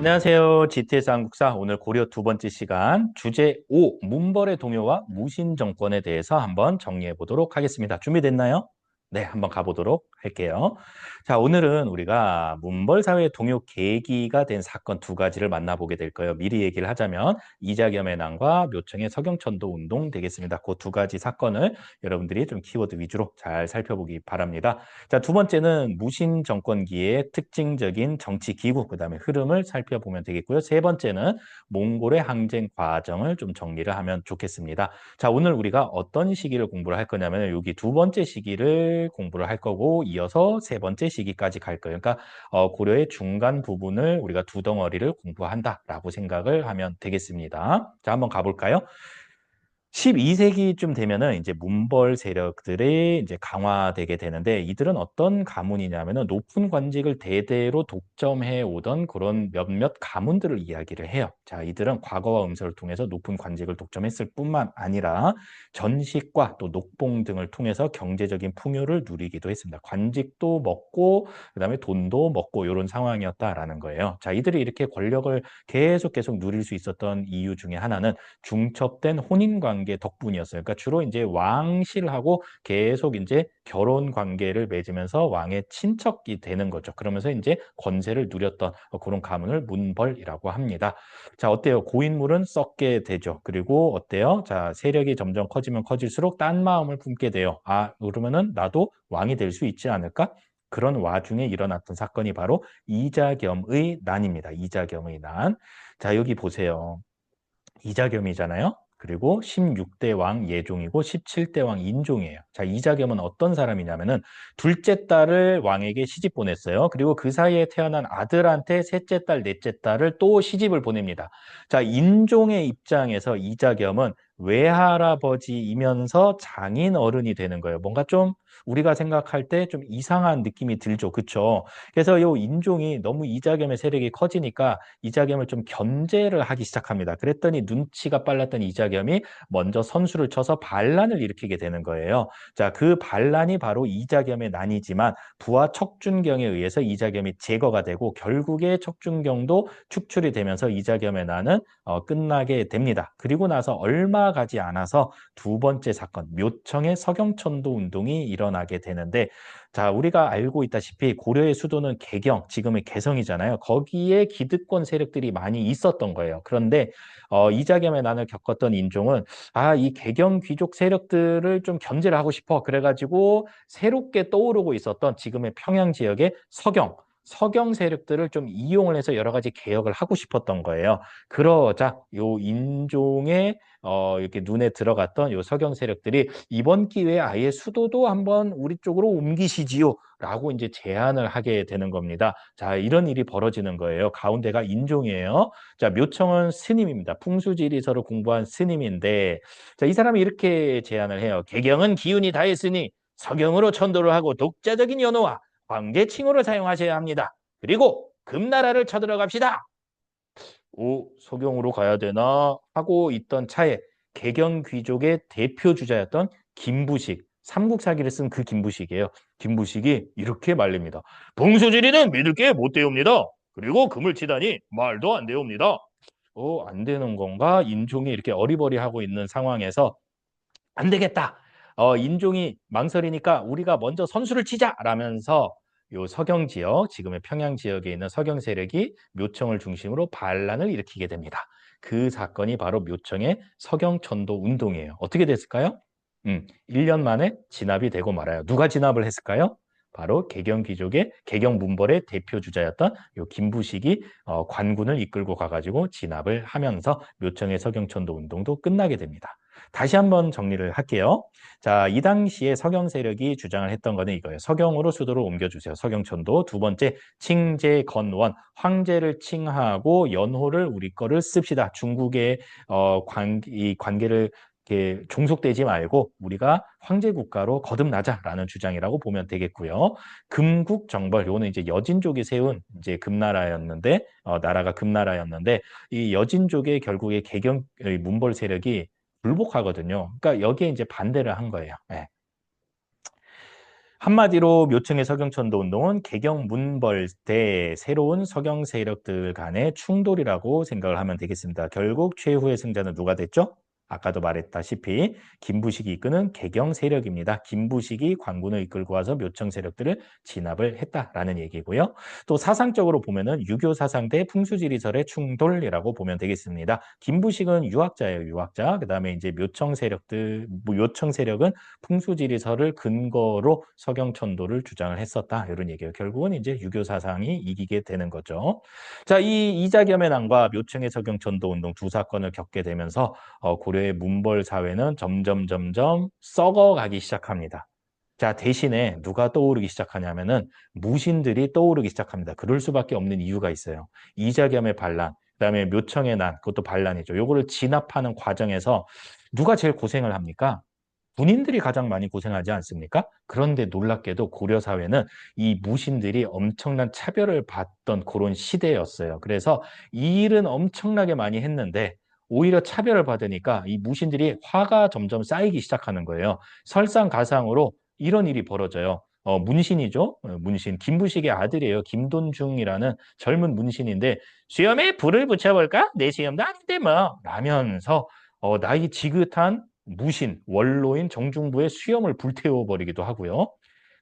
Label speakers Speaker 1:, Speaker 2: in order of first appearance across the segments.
Speaker 1: 안녕하세요. GTS 한국사 오늘 고려 두 번째 시간 주제 5 문벌의 동요와 무신 정권에 대해서 한번 정리해 보도록 하겠습니다. 준비됐나요? 네, 한번 가보도록 할게요. 자, 오늘은 우리가 문벌 사회의 동요 계기가 된 사건 두 가지를 만나보게 될 거예요. 미리 얘기를 하자면 이자겸의 난과 묘청의 서경천도 운동 되겠습니다. 그 두 가지 사건을 여러분들이 좀 키워드 위주로 잘 살펴보기 바랍니다. 자, 두 번째는 무신 정권기의 특징적인 정치 기구, 그다음에 흐름을 살펴보면 되겠고요. 세 번째는 몽골의 항쟁 과정을 좀 정리를 하면 좋겠습니다. 자, 오늘 우리가 어떤 시기를 공부를 할 거냐면 여기 두 번째 시기를 공부를 할 거고 이어서 세 번째 시기까지 갈 거예요. 그러니까 고려의 중간 부분을 우리가 두 덩어리를 공부한다라고 생각을 하면 되겠습니다. 자, 한번 가볼까요? 12세기쯤 되면은 이제 문벌 세력들이 이제 강화되게 되는데 이들은 어떤 가문이냐면은 높은 관직을 대대로 독점해 오던 그런 몇몇 가문들을 이야기를 해요. 자, 이들은 과거와 음서를 통해서 높은 관직을 독점했을 뿐만 아니라 전식과 또 녹봉 등을 통해서 경제적인 풍요를 누리기도 했습니다. 관직도 먹고 그다음에 돈도 먹고 이런 상황이었다라는 거예요. 자, 이들이 이렇게 권력을 계속 누릴 수 있었던 이유 중에 하나는 중첩된 혼인 관계 덕분이었어요. 그러니까 주로 이제 왕실하고 계속 이제 결혼 관계를 맺으면서 왕의 친척이 되는 거죠. 그러면서 이제 권세를 누렸던 그런 가문을 문벌이라고 합니다. 자, 어때요? 고인물은 썩게 되죠. 그리고 어때요? 자, 세력이 점점 커지면 커질수록 딴 마음을 품게 돼요. 아, 그러면은 나도 왕이 될 수 있지 않을까? 그런 와중에 일어났던 사건이 바로 이자겸의 난입니다. 이자겸의 난. 자, 여기 보세요. 이자겸이잖아요. 그리고 16대 왕 예종이고 17대 왕 인종이에요. 자, 이자겸은 어떤 사람이냐면은 둘째 딸을 왕에게 시집 보냈어요. 그리고 그 사이에 태어난 아들한테 셋째 딸, 넷째 딸을 또 시집을 보냅니다. 자, 인종의 입장에서 이자겸은 외할아버지이면서 장인 어른이 되는 거예요. 뭔가 좀 우리가 생각할 때 좀 이상한 느낌이 들죠. 그렇죠? 그래서 이 인종이 너무 이자겸의 세력이 커지니까 이자겸을 좀 견제를 하기 시작합니다. 그랬더니 눈치가 빨랐던 이자겸이 먼저 선수를 쳐서 반란을 일으키게 되는 거예요. 자, 그 반란이 바로 이자겸의 난이지만 부하 척준경에 의해서 이자겸이 제거가 되고 결국에 척준경도 축출이 되면서 이자겸의 난은 끝나게 됩니다. 그리고 나서 얼마 가지 않아서 두 번째 사건, 묘청의 서경천도 운동이 일어나게 되는데 자, 우리가 알고 있다시피 고려의 수도는 개경, 지금의 개성이잖아요. 거기에 기득권 세력들이 많이 있었던 거예요. 그런데 이자겸의 난을 겪었던 인종은 이 개경 귀족 세력들을 좀 견제를 하고 싶어. 그래가지고 새롭게 떠오르고 있었던 지금의 평양 지역의 서경 세력들을 좀 이용을 해서 여러 가지 개혁을 하고 싶었던 거예요. 그러자 요 인종의 이렇게 눈에 들어갔던 요 서경 세력들이 이번 기회에 아예 수도도 한번 우리 쪽으로 옮기시지요. 라고 이제 제안을 하게 되는 겁니다. 자, 이런 일이 벌어지는 거예요. 가운데가 인종이에요. 자, 묘청은 스님입니다. 풍수지리서를 공부한 스님인데, 자, 이 사람이 이렇게 제안을 해요. 개경은 기운이 다했으니 서경으로 천도를 하고 독자적인 연호와 황제칭호를 사용하셔야 합니다. 그리고 금나라를 쳐들어갑시다. 서경으로 가야 되나 하고 있던 차에 개경 귀족의 대표 주자였던 김부식, 삼국사기를 쓴 그 김부식이에요. 김부식이 이렇게 말립니다. 봉수지리는 믿을 게 못 되옵니다. 그리고 금을 치다니 말도 안 되옵니다. 안 되는 건가? 인종이 이렇게 어리버리하고 있는 상황에서 안 되겠다. 인종이 망설이니까 우리가 먼저 선수를 치자라면서 요 서경 지역, 지금의 평양 지역에 있는 서경 세력이 묘청을 중심으로 반란을 일으키게 됩니다. 그 사건이 바로 묘청의 서경천도 운동이에요. 어떻게 됐을까요? 1년 만에 진압이 되고 말아요. 누가 진압을 했을까요? 바로 개경 귀족의 개경 문벌의 대표 주자였던 요 김부식이 관군을 이끌고 가가지고 진압을 하면서 묘청의 서경천도 운동도 끝나게 됩니다. 다시 한번 정리를 할게요. 자, 이 당시에 서경 세력이 주장을 했던 거는 이거예요. 서경으로 수도를 옮겨주세요. 서경천도. 두 번째, 칭제건원, 황제를 칭하고 연호를 우리 거를 씁시다. 중국의 이 관계를 이렇게 종속되지 말고 우리가 황제 국가로 거듭나자라는 주장이라고 보면 되겠고요. 금국정벌, 요거는 이제 여진족이 세운 이제 금나라였는데 나라가 금나라였는데 이 여진족의 결국에 개경 문벌 세력이 불복하거든요. 그러니까 여기에 이제 반대를 한 거예요. 네. 한마디로 묘청의 서경천도 운동은 개경문벌 대 새로운 서경 세력들 간의 충돌이라고 생각을 하면 되겠습니다. 결국 최후의 승자는 누가 됐죠? 아까도 말했다시피 김부식이 이끄는 개경 세력입니다. 김부식이 관군을 이끌고 와서 묘청 세력들을 진압을 했다라는 얘기고요. 또 사상적으로 보면은 유교 사상 대 풍수지리설의 충돌이라고 보면 되겠습니다. 김부식은 유학자예요, 유학자. 그다음에 이제 묘청 세력은 풍수지리설을 근거로 서경천도를 주장을 했었다. 이런 얘기예요. 결국은 이제 유교 사상이 이기게 되는 거죠. 자, 이 이자겸의 난과 묘청의 서경천도 운동 두 사건을 겪게 되면서 고려의 문벌 사회는 점점 썩어가기 시작합니다. 자, 대신에 누가 떠오르기 시작하냐면은 무신들이 떠오르기 시작합니다. 그럴 수밖에 없는 이유가 있어요. 이자겸의 반란, 그다음에 묘청의 난, 그것도 반란이죠. 요거를 진압하는 과정에서 누가 제일 고생을 합니까? 군인들이 가장 많이 고생하지 않습니까? 그런데 놀랍게도 고려 사회는 이 무신들이 엄청난 차별을 받던 그런 시대였어요. 그래서 이 일은 엄청나게 많이 했는데 오히려 차별을 받으니까 이 무신들이 화가 점점 쌓이기 시작하는 거예요. 설상가상으로 이런 일이 벌어져요. 문신이죠. 문신. 김부식의 아들이에요. 김돈중이라는 젊은 문신인데 수염에 불을 붙여볼까? 내 수염도 아닌데 뭐. 라면서 나이 지긋한 무신, 원로인 정중부의 수염을 불태워버리기도 하고요.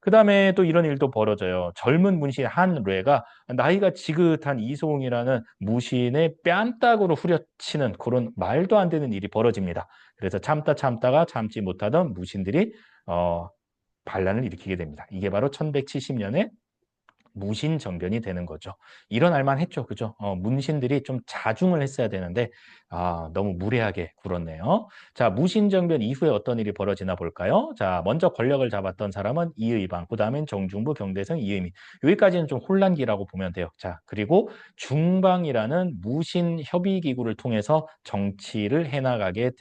Speaker 1: 그 다음에 또 이런 일도 벌어져요. 젊은 문신 한뢰가 나이가 지긋한 이소웅이라는 무신의 뺨따구로 후려치는 그런 말도 안 되는 일이 벌어집니다. 그래서 참다가 참지 못하던 무신들이 반란을 일으키게 됩니다. 이게 바로 1170년에 무신정변이 되는 거죠. 일어날 만했죠. 그죠? 문신들이 좀 자중을 했어야 되는데 너무 무례하게 굴었네요. 자, 무신정변 이후에 어떤 일이 벌어지나 볼까요? 자, 먼저 권력을 잡았던 사람은 이의방, 그다음엔 정중부, 경대성, 이의민. 여기까지는 좀 혼란기라고 보면 돼요. 자, 그리고 중방이라는 무신 협의기구를 통해서 정치를 해나가게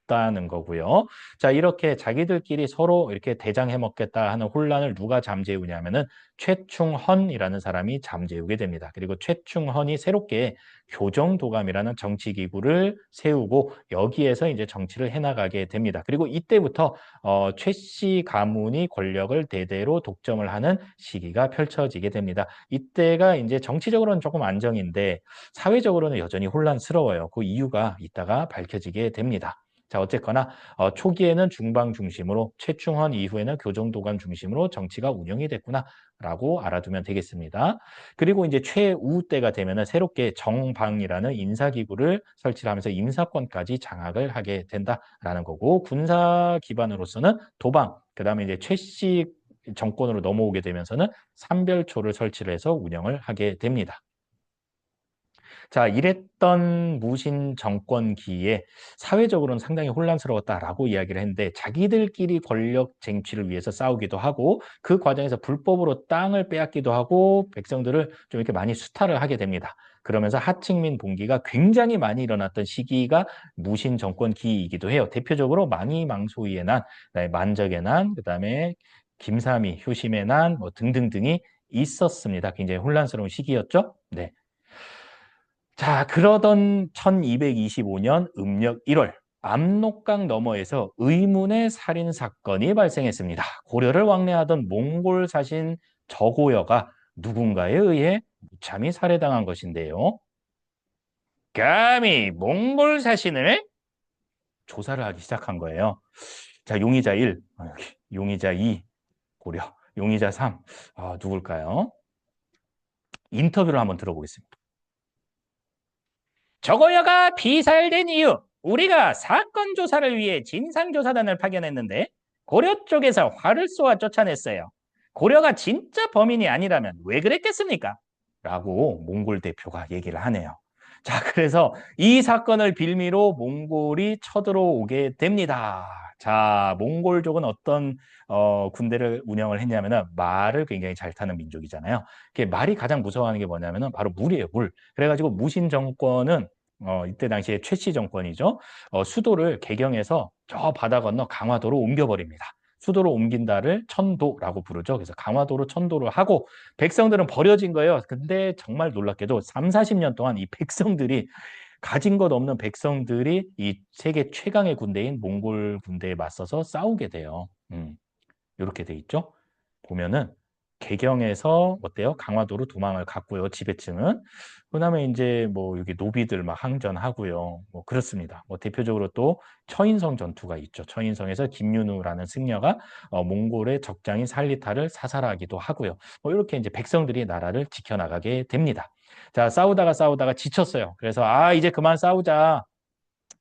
Speaker 1: 됐다는 거고요. 자, 이렇게 자기들끼리 서로 이렇게 대장해 먹겠다 하는 혼란을 누가 잠재우냐면은 최충헌이라는 사람이 잠재우게 됩니다. 그리고 최충헌이 새롭게 교정도감이라는 정치기구를 세우고 여기에서 이제 정치를 해나가게 됩니다. 그리고 이때부터 최씨 가문이 권력을 대대로 독점을 하는 시기가 펼쳐지게 됩니다. 이때가 이제 정치적으로는 조금 안정인데 사회적으로는 여전히 혼란스러워요. 그 이유가 이따가 밝혀지게 됩니다. 자, 어쨌거나 초기에는 중방 중심으로 최충헌 이후에는 교정도감 중심으로 정치가 운영이 됐구나라고 알아두면 되겠습니다. 그리고 이제 최우 때가 되면은 새롭게 정방이라는 인사기구를 설치를 하면서 인사권까지 장악을 하게 된다라는 거고 군사 기반으로서는 도방, 그다음에 이제 최씨 정권으로 넘어오게 되면서는 삼별초를 설치를 해서 운영을 하게 됩니다. 자, 이랬던 무신 정권기에 사회적으로는 상당히 혼란스러웠다라고 이야기를 했는데 자기들끼리 권력 쟁취를 위해서 싸우기도 하고 그 과정에서 불법으로 땅을 빼앗기도 하고 백성들을 좀 이렇게 많이 수탈을 하게 됩니다. 그러면서 하층민 봉기가 굉장히 많이 일어났던 시기가 무신 정권기이기도 해요. 대표적으로 망이망소이의 난, 그다음에 만적의 난, 그다음에 김삼이, 효심의 난, 뭐 등등등이 있었습니다. 굉장히 혼란스러운 시기였죠. 네. 자, 그러던 1225년 음력 1월 압록강 너머에서 의문의 살인 사건이 발생했습니다. 고려를 왕래하던 몽골 사신 저고여가 누군가에 의해 무참히 살해당한 것인데요. 감히 몽골 사신을 조사를 하기 시작한 거예요. 자, 용의자 1, 용의자 2, 고려, 용의자 3, 누굴까요? 인터뷰를 한번 들어보겠습니다. 저거야가 피살된 이유, 우리가 사건 조사를 위해 진상조사단을 파견했는데 고려 쪽에서 화를 쏘아 쫓아냈어요. 고려가 진짜 범인이 아니라면 왜 그랬겠습니까? 라고 몽골 대표가 얘기를 하네요. 자, 그래서 이 사건을 빌미로 몽골이 쳐들어오게 됩니다. 자, 몽골족은 어떤 군대를 운영을 했냐면은 말을 굉장히 잘 타는 민족이잖아요. 말이 가장 무서워하는 게 뭐냐면은 바로 물이에요, 물. 그래가지고 무신 정권은 이때 당시에 최씨 정권이죠. 수도를 개경해서 저 바다 건너 강화도로 옮겨버립니다. 수도로 옮긴다를 천도라고 부르죠. 그래서 강화도로 천도를 하고 백성들은 버려진 거예요. 근데 정말 놀랍게도 3, 40년 동안 이 백성들이 가진 것 없는 백성들이 이 세계 최강의 군대인 몽골 군대에 맞서서 싸우게 돼요. 이렇게 돼 있죠. 보면은 개경에서 어때요? 강화도로 도망을 갔고요. 지배층은. 그다음에 이제 뭐 여기 노비들 막 항전하고요. 뭐 그렇습니다. 뭐 대표적으로 또 처인성 전투가 있죠. 처인성에서 김윤우라는 승려가 몽골의 적장인 살리타를 사살하기도 하고요. 뭐 이렇게 이제 백성들이 나라를 지켜나가게 됩니다. 자, 싸우다가 지쳤어요. 그래서 이제 그만 싸우자.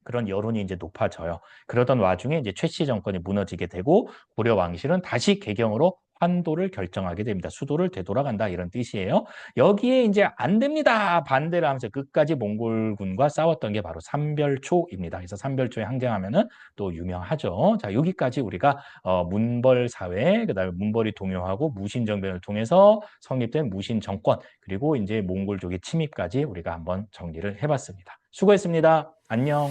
Speaker 1: 그런 여론이 이제 높아져요. 그러던 와중에 이제 최씨 정권이 무너지게 되고 고려 왕실은 다시 개경으로 환도를 결정하게 됩니다. 수도를 되돌아간다 이런 뜻이에요. 여기에 이제 안 됩니다. 반대를 하면서 끝까지 몽골군과 싸웠던 게 바로 삼별초입니다. 그래서 삼별초에 항쟁하면은 또 유명하죠. 자, 여기까지 우리가 문벌 사회, 그다음에 문벌이 동요하고 무신 정변을 통해서 성립된 무신 정권, 그리고 이제 몽골족의 침입까지 우리가 한번 정리를 해봤습니다. 수고했습니다. 안녕.